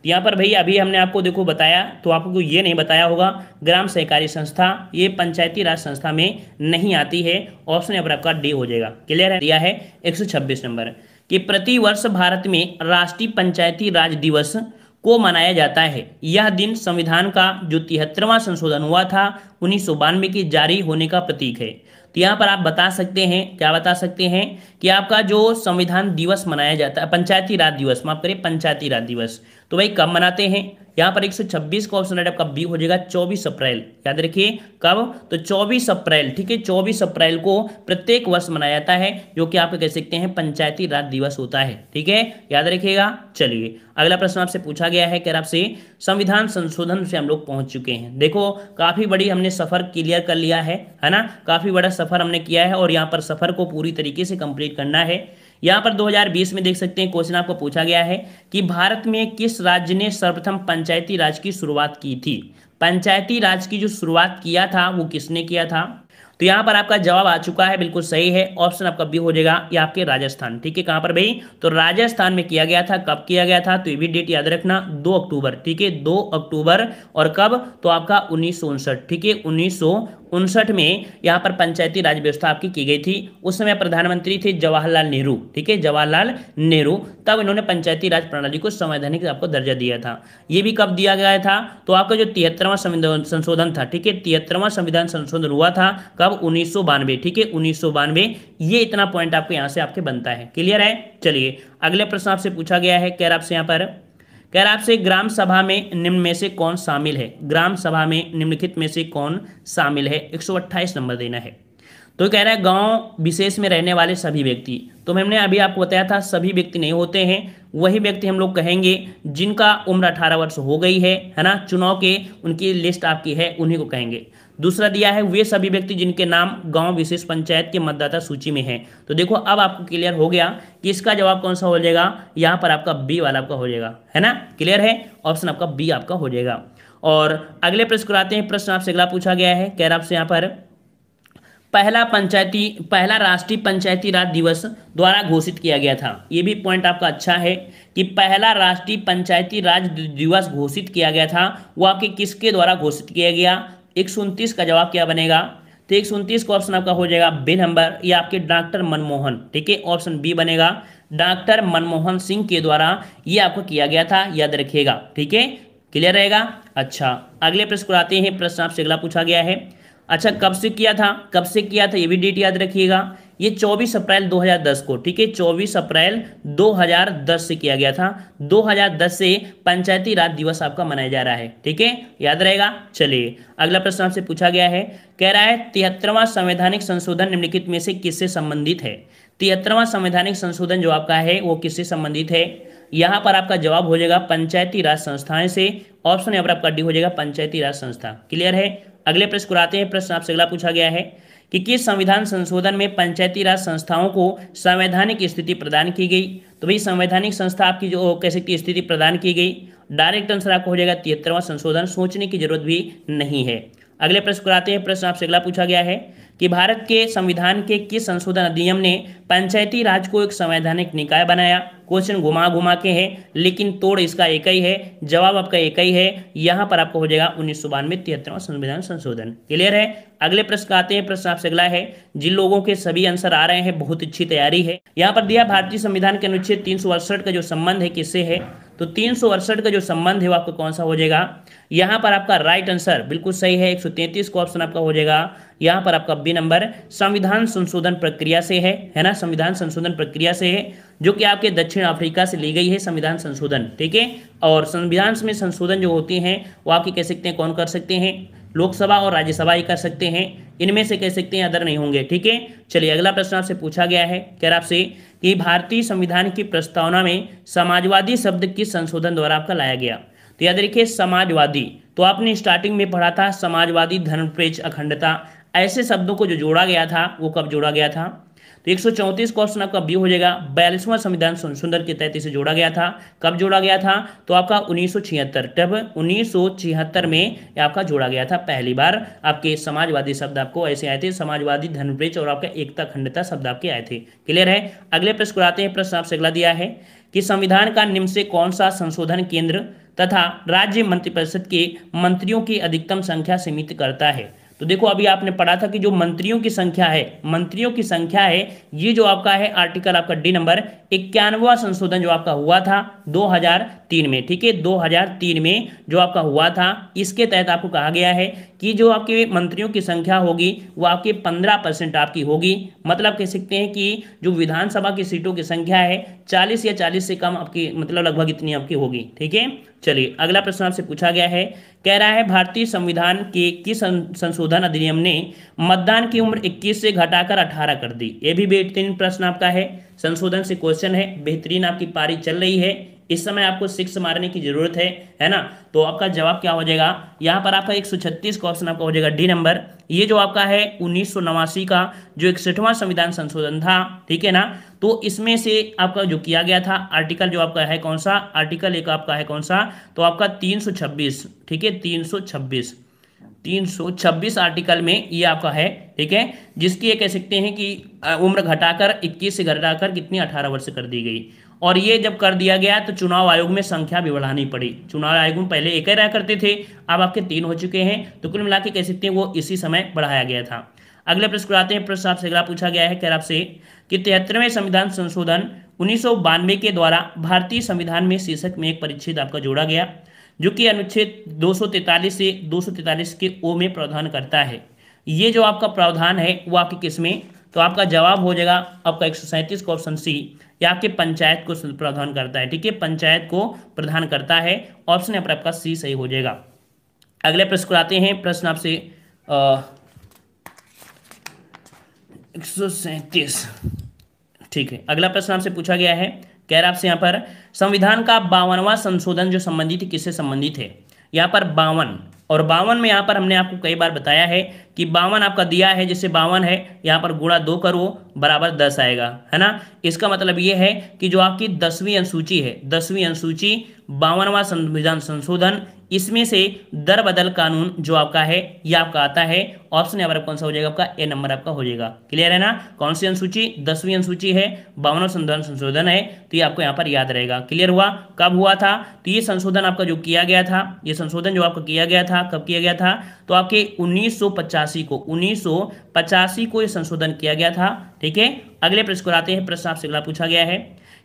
तो यहाँ पर भाई अभी हमने आपको देखो बताया, तो आपको ये नहीं बताया होगा ग्राम सहकारी संस्था ये पंचायती राज संस्था में नहीं आती है। ऑप्शन यहाँ पर आपका डी हो जाएगा। क्लियर है? दिया है 126 नंबर कि प्रति वर्ष भारत में राष्ट्रीय पंचायती राज दिवस को मनाया जाता है। यह दिन संविधान का जो 73वां संशोधन हुआ था 1992 के जारी होने का प्रतीक है। तो यहाँ पर आप बता सकते हैं, क्या बता सकते हैं कि आपका जो संविधान दिवस मनाया जाता है, पंचायती राज दिवस, माफ करिए पंचायती राज दिवस, तो भाई कब मनाते हैं? यहाँ पर 126 का ऑप्शन आपका बी हो जाएगा 24 अप्रैल। याद रखिए कब? तो 24 अप्रैल। ठीक है, 24 अप्रैल को प्रत्येक वर्ष मनाया जाता है, जो कि आप कह सकते हैं पंचायती राज दिवस होता है। ठीक है, याद रखिएगा। चलिए अगला प्रश्न आपसे पूछा गया है, कह आपसे संविधान संशोधन से हम लोग पहुंच चुके हैं। देखो काफी बड़ी हमने सफर क्लियर कर लिया है ना, काफी बड़ा सफर हमने किया है और यहाँ पर सफर को पूरी तरीके से कंप्लीट करना है। यहाँ पर 2020 में देख सकते हैं क्वेश्चन आपको पूछा गया है कि भारत में किस राज्य ने सर्वप्रथम पंचायती राज की शुरुआत की थी? पंचायती राज की जो शुरुआत किया था वो किसने किया था? तो यहाँ पर आपका जवाब आ चुका है, बिल्कुल सही है। ऑप्शन आपका बी हो जाएगा, ये आपके राजस्थान। ठीक है, कहाँ पर भाई? तो राजस्थान में किया गया था। कब किया गया था? तो ये भी डेट याद रखना, 2 अक्टूबर। ठीक है, 2 अक्टूबर। और कब? तो आपका 1959। ठीक है, 1959 में यहाँ पर पंचायती राज व्यवस्था आपकी की गई थी। उस समय प्रधानमंत्री थे जवाहरलाल नेहरू। ठीक है, जवाहरलाल नेहरू। तब इन्होंने पंचायती राज प्रणाली को संवैधानिक आपको दर्जा दिया था। ये भी कब दिया गया था? तो आपका जो 73वां संविधान संशोधन था, ठीक है, 73वां संविधान संशोधन हुआ था कब? 1992। ठीक है, 1992। ये इतना पॉइंट आपको यहाँ से आपके बनता है। क्लियर है? चलिए अगले प्रश्न आपसे पूछा गया है, कह रहा आपसे यहाँ पर, कह रहा आपसे ग्राम सभा में निम्न में से कौन शामिल है? ग्राम सभा में निम्नलिखित में से कौन शामिल है? 128 नंबर देना है। तो कह रहा है गांव विशेष में रहने वाले सभी व्यक्ति। तो हमने अभी आपको बताया था सभी व्यक्ति नहीं होते हैं, वही व्यक्ति हम लोग कहेंगे जिनका उम्र 18 वर्ष हो गई है ना, चुनाव के उनकी लिस्ट आपकी है, उन्हीं को कहेंगे। दूसरा दिया है वे सभी व्यक्ति जिनके नाम गांव विशेष पंचायत के मतदाता सूची में हैं। तो देखो अब आपको क्लियर हो गया कि इसका जवाब कौन सा हो जाएगा। यहाँ पर आपका बी वाला आपका हो जाएगा, है ना। क्लियर है? ऑप्शन आपका बी आपका हो जाएगा। और अगले प्रश्न को आते हैं। प्रश्न आपसे अगला पूछा गया है, कह रहा आपसे यहाँ पर पहला राष्ट्रीय पंचायती राज दिवस द्वारा घोषित किया गया था। ये भी पॉइंट आपका अच्छा है कि पहला राष्ट्रीय पंचायती राज दिवस घोषित किया गया था, वो आपके किसके द्वारा घोषित किया गया? 129 का जवाब क्या बनेगा? तो 129 का ऑप्शन आपका हो जाएगा बी नंबर, ये आपके डॉक्टर मनमोहन। ठीक है, ऑप्शन बी बनेगा, डॉक्टर मनमोहन सिंह के द्वारा ये आपको किया गया था, याद रखिएगा। ठीक है, क्लियर रहेगा। अच्छा अगले प्रश्न को आते हैं। प्रश्न आपसे अगला पूछा गया है, अच्छा कब से किया था? कब से किया था ये भी डेट याद रखिएगा। ये 24 अप्रैल 2010 को, ठीक है, 24 अप्रैल 2010 से किया गया था। 2010 से पंचायती राज दिवस आपका मनाया जा रहा है। ठीक है, याद रहेगा। चलिए अगला प्रश्न आपसे पूछा गया है, कह रहा है 73वां संवैधानिक संशोधन निम्नलिखित में से किससे संबंधित है? 73वां संवैधानिक संशोधन जो आपका है वो किससे संबंधित है? यहाँ पर आपका जवाब हो जाएगा पंचायती राज संस्थाएं से। ऑप्शन यहाँ पर आपका डी हो जाएगा, पंचायती राज संस्था। क्लियर है? अगले प्रश्न को आते हैं। प्रश्न आपसे अगला पूछा गया है कि किस संविधान संशोधन में पंचायती राज संस्थाओं को संवैधानिक स्थिति प्रदान की गई? तो भाई संवैधानिक संस्था आपकी जो कह सकती है स्थिति प्रदान की गई। डायरेक्ट आंसर आपको हो जाएगा 73वां संशोधन, सोचने की जरूरत भी नहीं है। अगले प्रश्न को आते हैं। प्रश्न आपसे अगला पूछा गया है कि भारत के संविधान के किस संशोधन अधिनियम ने पंचायती राज को एक संवैधानिक निकाय बनाया? क्वेश्चन घुमा घुमा के है, लेकिन तोड़ इसका एक ही है, जवाब आपका एक ही है। यहाँ पर आपको हो जाएगा 1992 73वां संविधान संशोधन। क्लियर है? अगले प्रश्न आते हैं। प्रश्न आपसे अगला है, जिन लोगों के सभी आंसर आ रहे हैं बहुत अच्छी तैयारी है। यहाँ पर दिया भारतीय संविधान के अनुच्छेद 368 का जो संबंध है किससे है? तो 368 का जो संबंध है वो आपका कौन सा हो जाएगा? यहाँ पर आपका राइट आंसर बिल्कुल सही है, 133 का ऑप्शन आपका हो जाएगा। यहाँ पर आपका बी नंबर संविधान संशोधन प्रक्रिया से है ना, संविधान संशोधन प्रक्रिया से है, जो कि आपके दक्षिण अफ्रीका से ली गई है संविधान संशोधन। ठीक है, और संविधान में संशोधन जो होती हैं वो आपकी कह सकते हैं कौन कर सकते हैं? लोकसभा और राज्यसभा ही कर सकते हैं, इनमें से कह सकते हैं अदर नहीं होंगे। ठीक है, चलिए अगला प्रश्न आपसे पूछा गया है, कह रहा आपसे कि भारतीय संविधान की प्रस्तावना में समाजवादी शब्द किस संशोधन द्वारा आपका लाया गया? तो याद रखिए समाजवादी, तो आपने स्टार्टिंग में पढ़ा था समाजवादी, धर्मनिरपेक्ष, अखंडता, ऐसे शब्दों को जो जोड़ा गया था वो कब जोड़ा गया था? तो 134 क्वेश्चन आपका बी हो जाएगा। 42वां संविधान संशोधन के तहत इसे जोड़ा गया था। कब जोड़ा गया था? तो आपका 1976, तब 1976 में ये आपका जोड़ा गया था पहली बार। आपके समाजवादी शब्द आपको ऐसे आए थे, समाजवादी, धर्मपेच और आपका एकता अखंडता शब्द आपके आए थे। क्लियर है? अगले प्रश्न को आते हैं। प्रश्न आपसे अगला दिया है कि संविधान का निम्न से कौन सा संशोधन केंद्र तथा राज्य मंत्रिपरिषद के मंत्रियों की अधिकतम संख्या सीमित करता है? तो देखो अभी आपने पढ़ा था कि जो मंत्रियों की संख्या है, मंत्रियों की संख्या है, ये जो आपका है आर्टिकल आपका डी नंबर 91वां संशोधन जो आपका हुआ था 2003 में। ठीक है, 2003 में जो आपका हुआ था, इसके तहत आपको कहा गया है कि जो आपके मंत्रियों की संख्या होगी वो आपके 15% आपकी होगी। मतलब कह सकते हैं कि जो विधानसभा की सीटों की संख्या है 40 या 40 से कम आपकी, मतलब लगभग इतनी आपकी होगी। ठीक है, चलिए अगला प्रश्न आपसे पूछा गया है, कह रहा है भारतीय संविधान के किस संशोधन अधिनियम ने मतदान की उम्र 21 से घटाकर 18 कर दी? ये भी बेहतरीन प्रश्न आपका है, संशोधन से क्वेश्चन है, बेहतरीन आपकी पारी चल रही है, इस समय आपको 6 मारने की जरूरत है ना। तो आपका जवाब क्या हो जाएगा? यहाँ पर आपका 136 क्वेश्चन आपका हो जाएगा डी नंबर। ये जो आपका है 1989 का जो 61वां संविधान संशोधन था, ठीक है ना, तो इसमें से आपका जो किया गया था आर्टिकल जो आपका है कौन सा? आर्टिकल एक आपका है कौन सा? तो आपका 326। ठीक है, 326 आर्टिकल में ये आपका है। ठीक है, जिसकी ये कह सकते हैं कि उम्र घटाकर 21 से घटाकर कितनी 18 वर्ष कर दी गई। और ये जब कर दिया गया तो चुनाव आयोग में संख्या भी बढ़ानी पड़ी। चुनाव आयोग में पहले एक ही रहा करते थे, अब आपके 3 हो चुके हैं, तो कुल मिला के कह सकते हैं वो इसी समय बढ़ाया गया था। अगले प्रश्न को आते हैं। प्रश्न आपसे अगला पूछा गया है, कह रहा आपसे कि 73वें संविधान संशोधन 1992 के द्वारा भारतीय संविधान में शीर्षक में एक परिच्छेद आपका जोड़ा गया जो कि अनुच्छेद 243 से 243 के ओ में प्रावधान करता है। ये जो आपका प्रावधान है वो आपके किस में? तो आपका जवाब हो जाएगा आपका 137 का ऑप्शन सी, या आपके पंचायत को प्रावधान करता है। ठीक है, पंचायत को प्रदान करता है, ऑप्शन यहाँ पर आपका सी सही हो जाएगा। अगले प्रश्न को आते हैं। प्रश्न आपसे 137, ठीक है, अगला प्रश्न आपसे पूछा गया है, कह रहा आपसे यहाँ पर संविधान का 52वां संशोधन जो संबंधित है किससे संबंधित है? यहाँ पर 52 और 52 में यहाँ पर हमने आपको कई बार बताया है कि 52 आपका दिया है, जैसे 52 है यहाँ पर गुणा 2 करो बराबर 10 आएगा, है ना। इसका मतलब ये है कि जो आपकी 10वीं अनुसूची है, 10वीं अनुसूची 52वां संविधान संशोधन, इसमें से दर बदल कानून जो आपका है ये आपका आता है। ऑप्शन यहाँ पर कौन सा हो जाएगा? आपका ए नंबर आपका हो जाएगा। क्लियर है ना? कौन सी अनुसूची? 10वीं अनुसूची है, 52वां संविधान संशोधन है, तो ये आपको यहाँ पर याद रहेगा। क्लियर हुआ? कब हुआ था? तो ये संशोधन आपका जो किया गया था, ये संशोधन जो आपका किया गया था, कब किया गया था? तो आपके 1985 को ये संशोधन किया गया था। ठीक है, अगले प्रश्न को आते हैं। प्रश्न आपसे अगला पूछा गया है,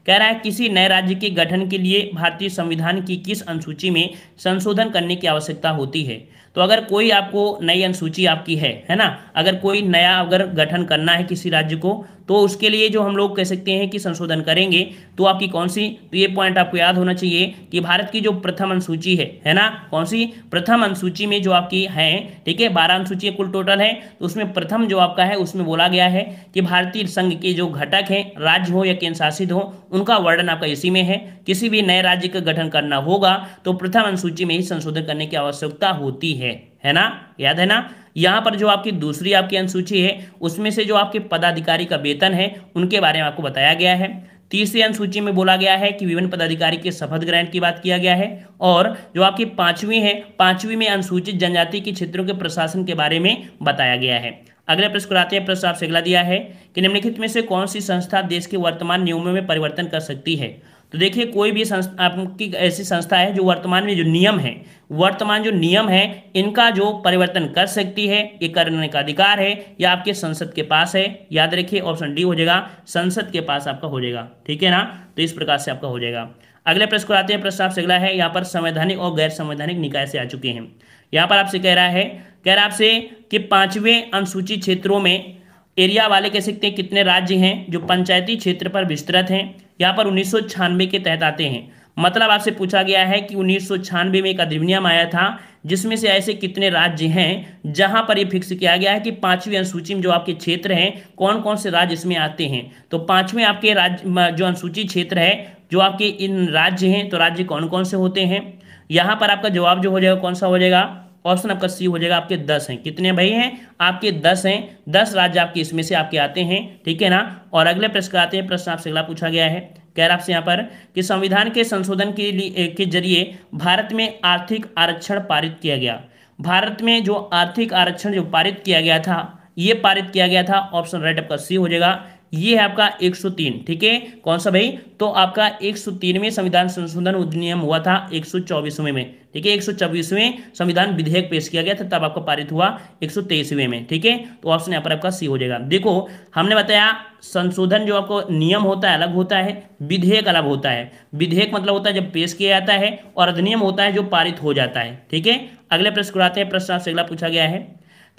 कह रहा है किसी नए राज्य के गठन के लिए भारतीय संविधान की किस अनुसूची में संशोधन करने की आवश्यकता होती है? तो अगर कोई आपको नई अनुसूची आपकी है ना, अगर कोई नया अगर गठन करना है किसी राज्य को, तो उसके लिए जो हम लोग कह सकते हैं कि संशोधन करेंगे, तो आपकी कौन सी? तो ये पॉइंट आपको याद होना चाहिए कि भारत की जो प्रथम अनुसूची है ना, कौन सी? प्रथम अनुसूची में जो आपकी है, ठीक है, 12 अनुसूची कुल टोटल है, तो उसमें प्रथम जो आपका है उसमें बोला गया है कि भारतीय संघ के जो घटक हैं, राज्य हो या केंद्र शासित हो, उनका वर्णन आपका इसी में है। किसी भी नए राज्य का गठन करना होगा तो प्रथम अनुसूची में ही संशोधन करने की आवश्यकता होती है ना, याद है ना। यहाँ पर जो आपकी दूसरी आपकी अनुसूची है उसमें से जो आपके पदाधिकारी का वेतन है उनके बारे में आपको बताया गया है। तीसरी अनुसूची में बोला गया है कि विभिन्न पदाधिकारी के शपथ ग्रहण की बात किया गया है। और जो आपकी 5वीं है, 5वीं में अनुसूचित जनजाति के क्षेत्रों के प्रशासन के बारे में बताया गया है। अगले प्रश्न को आते हैं। प्रश्न आपसे अगला दिया है कि निम्नलिखित में से कौन सी संस्था देश के वर्तमान नियमों में परिवर्तन कर सकती है? तो देखिए, कोई भी संस्था आपकी ऐसी संस्था है जो वर्तमान में जो नियम है, वर्तमान जो नियम है इनका जो परिवर्तन कर सकती है, ये करने का अधिकार है या आपके संसद के पास है। याद रखिए ऑप्शन डी हो जाएगा, संसद के पास आपका हो जाएगा। ठीक है ना, तो इस प्रकार से आपका हो जाएगा। अगले प्रश्न को आते हैं। प्रश्न आपसे अगला है, यहाँ पर संवैधानिक और गैर संवैधानिक निकाय से आ चुके हैं। यहाँ पर आपसे कह रहा आपसे कि 5वें अनुसूची क्षेत्रों में एरिया वाले कह सकते हैं कितने राज्य हैं जो पंचायती क्षेत्र पर विस्तृत हैं। यहाँ पर 1996 के तहत आते हैं। मतलब आपसे पूछा गया है कि 1996 में एक अधिनियम आया था जिसमें से ऐसे कितने राज्य हैं जहां पर ये फिक्स किया गया है कि 5वीं अनुसूची में जो आपके क्षेत्र हैं कौन कौन से राज्य इसमें आते हैं। तो 5वें आपके राज्य जो अनुसूची क्षेत्र है जो आपके इन राज्य हैं, तो राज्य कौन कौन से होते हैं? यहाँ पर आपका जवाब जो हो जाएगा कौन सा हो जाएगा? ऑप्शन आपका सी हो जाएगा, आपके 10 हैं। कितने भाई हैं आपके? 10 हैं। 10 राज्य आपके इसमें से आपके आते हैं, ठीक है ना। और अगले प्रश्न आते हैं। प्रश्न आपसे अगला पूछा गया है, कह रहा आपसे यहाँ पर कि संविधान के संशोधन के लिए के जरिए भारत में आर्थिक आरक्षण पारित किया गया। भारत में जो आर्थिक आरक्षण जो पारित किया गया था, ये पारित किया गया था, ऑप्शन राइट आपका सी हो जाएगा। ये है आपका 103, ठीक है। कौन सा भाई? तो आपका 103वें संविधान संशोधन अधिनियम हुआ था 124वें में, ठीक है। 124वें संविधान विधेयक पेश किया गया था, तब आपका पारित हुआ 123वें में, ठीक है। तो ऑप्शन यहाँ पर आपका सी हो जाएगा। देखो हमने बताया संशोधन जो आपको नियम होता है अलग होता है, विधेयक अलग होता है। विधेयक मतलब होता है जब पेश किया जाता है, और अधिनियम होता है जो पारित हो जाता है, ठीक है। अगले प्रश्न को आते हैं। प्रश्न आपसे अगला पूछा गया है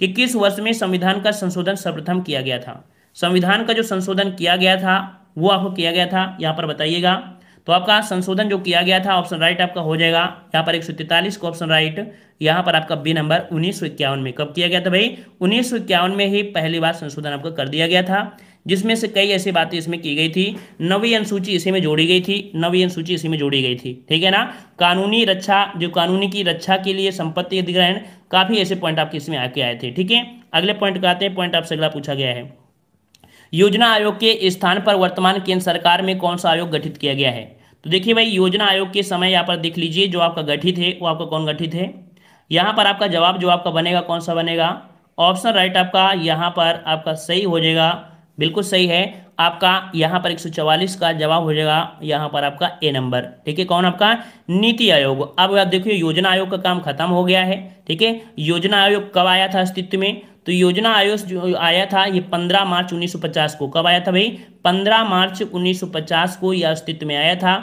कि किस वर्ष में संविधान का संशोधन सर्वप्रथम किया गया था? संविधान का जो संशोधन किया गया था वो आपको किया गया था, यहाँ पर बताइएगा। तो आपका संशोधन जो किया गया था, ऑप्शन राइट आपका हो जाएगा यहाँ पर 143 को ऑप्शन राइट। यहाँ पर आपका बी नंबर 1951 में। कब किया गया था भाई? 1951 में ही पहली बार संशोधन आपका कर दिया गया था, जिसमें से कई ऐसी बातें इसमें की गई थी। नवीं अनुसूची इसी में जोड़ी गई थी, नवीं अनुसूची इसी में जोड़ी गई थी, ठीक है ना। कानूनी रक्षा, जो कानूनी की रक्षा के लिए संपत्ति अधिग्रहण, काफी ऐसे पॉइंट आपके इसमें आके आए थे, ठीक है। अगले पॉइंट को आते हैं। पॉइंट आपसे अगला पूछा गया है, योजना आयोग के स्थान पर वर्तमान केंद्र सरकार में कौन सा आयोग गठित किया गया है? तो देखिए भाई, योजना आयोग के समय यहाँ पर देख लीजिए जो आपका गठित है वो आपका कौन गठित है। यहाँ पर आपका जवाब जो आपका बनेगा कौन सा बनेगा? ऑप्शन राइट आपका यहाँ पर आपका सही हो जाएगा, बिल्कुल सही है आपका। यहाँ पर 144 का जवाब हो जाएगा यहाँ पर आपका ए नंबर, ठीक है। कौन? आपका नीति आयोग। अब आप देखिए योजना आयोग का काम खत्म हो गया है, ठीक है। योजना आयोग कब आया था अस्तित्व में? तो योजना आयोग जो आया था ये 15 मार्च 1950 को। कब आया था भाई? 15 मार्च 1950 को यह अस्तित्व में आया था।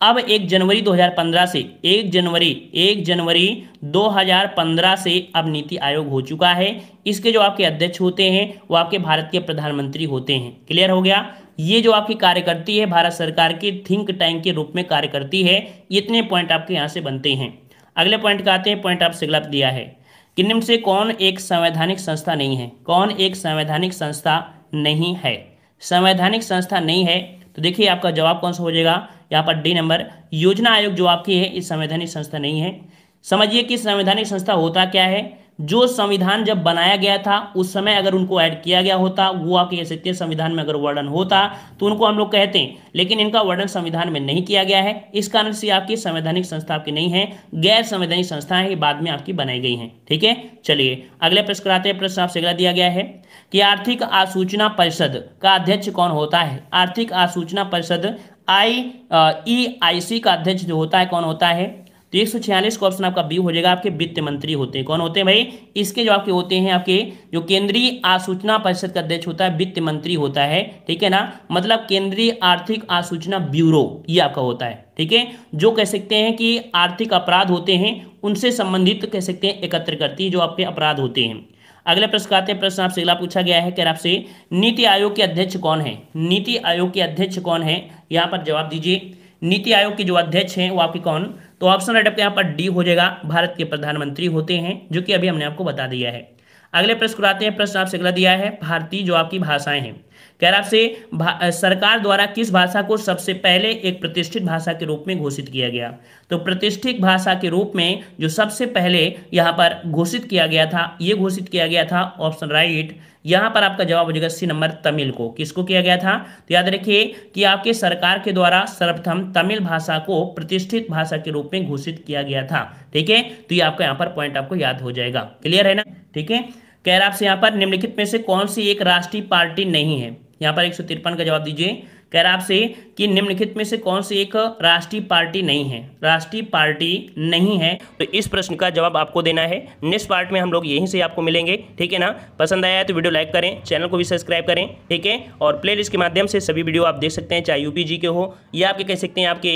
अब 1 जनवरी 2015 से 1 जनवरी 2015 से अब नीति आयोग हो चुका है। इसके जो आपके अध्यक्ष होते हैं वो आपके भारत के प्रधानमंत्री होते हैं। क्लियर हो गया? ये जो आपकी कार्य करती है भारत सरकार की थिंक टैंक के रूप में कार्य करती है। इतने पॉइंट आपके यहाँ से बनते हैं। अगले पॉइंट का आते हैं। पॉइंट आपसे अगला दिया है कि निम्न से कौन एक संवैधानिक संस्था नहीं है? कौन एक संवैधानिक संस्था नहीं है? संवैधानिक संस्था नहीं है तो देखिए आपका जवाब कौन सा हो जाएगा? यहाँ पर डी नंबर। योजना आयोग जो आपकी है इस संवैधानिक संस्था नहीं है। समझिए कि संवैधानिक संस्था होता क्या है। जो संविधान जब बनाया गया था उस समय अगर उनको ऐड किया गया होता, वो आप कह सकते हैं संविधान में अगर वर्णन होता तो उनको हम लोग कहते हैं, लेकिन इनका वर्णन संविधान में नहीं किया गया है। इस कारण से आपकी संवैधानिक संस्था आपकी नहीं है, गैर संवैधानिक संस्थाएं ही बाद में आपकी बनाई गई हैं, ठीक है। चलिए अगले प्रश्न कराते हैं। प्रश्न आपसे अगला दिया गया है कि आर्थिक आसूचना परिषद का अध्यक्ष कौन होता है? आर्थिक आसूचना परिषद EIC का अध्यक्ष जो होता है कौन होता है? तो 146 का ऑप्शन आपका बी हो जाएगा। आपके वित्त मंत्री होते हैं। कौन होते हैं भाई? इसके जो आपके होते हैं, आपके जो केंद्रीय आसूचना परिषद का अध्यक्ष होता है वित्त मंत्री होता है, ठीक है ना। मतलब केंद्रीय आर्थिक आसूचना ब्यूरो ये आपका होता है, ठीक है। जो कह सकते हैं कि आर्थिक अपराध होते हैं उनसे संबंधित कह सकते हैं एकत्र करती है जो आपके अपराध होते हैं। अगले प्रश्न आते हैं। प्रश्न आपसे अगला पूछा गया है, कह रहा आपसे नीति आयोग के अध्यक्ष कौन है? नीति आयोग के अध्यक्ष कौन है? यहाँ पर जवाब दीजिए। नीति आयोग के जो अध्यक्ष हैं वो आपके कौन? तो ऑप्शन राइट आपके यहाँ पर डी हो जाएगा। भारत के प्रधानमंत्री होते हैं, जो कि अभी हमने आपको बता दिया है। अगले प्रश्न को आते हैं। प्रश्न आपसे अगला दिया है भारतीय जो आपकी भाषाएं हैं, कह रहा आपसे सरकार द्वारा किस भाषा को सबसे पहले एक प्रतिष्ठित भाषा के रूप में घोषित किया गया? तो प्रतिष्ठित भाषा के रूप में जो सबसे पहले यहाँ पर घोषित किया गया था, ये घोषित किया गया था ऑप्शन राइट। यहाँ पर आपका जवाब हो जाएगा सी नंबर तमिल को। किसको किया गया था? तो याद रखिए कि आपके सरकार के द्वारा सर्वप्रथम तमिल भाषा को प्रतिष्ठित भाषा के रूप में घोषित किया गया था, ठीक है। तो ये आपका यहाँ पर पॉइंट आपको याद हो जाएगा। क्लियर है ना? ठीक है। कह रहा आपसे यहाँ पर निम्नलिखित में से कौन सी एक राष्ट्रीय पार्टी नहीं है? यहाँ पर 153 का जवाब दीजिए। कह रहा आपसे कि निम्नलिखित में से कौन सी एक राष्ट्रीय पार्टी नहीं है? राष्ट्रीय पार्टी नहीं है। तो इस प्रश्न का जवाब आपको देना है। नेक्स्ट पार्ट में हम लोग यहीं से आपको मिलेंगे, ठीक है ना। पसंद आया है तो वीडियो लाइक करें, चैनल को भी सब्सक्राइब करें, ठीक है। और प्लेलिस्ट के माध्यम से सभी वीडियो आप देख सकते हैं, चाहे यूपी के हो या आपके कह सकते हैं आपके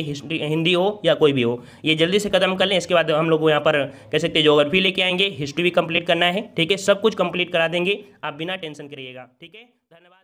हिंदी हो या कोई भी हो। ये जल्दी से खत्म कर लें, इसके बाद हम लोग यहाँ पर कह सकते हैं ज्योग्राफी लेके आएंगे, हिस्ट्री भी कंप्लीट करना है, ठीक है। सब कुछ कंप्लीट करा देंगे, आप बिना टेंशन करिएगा, ठीक है। धन्यवाद।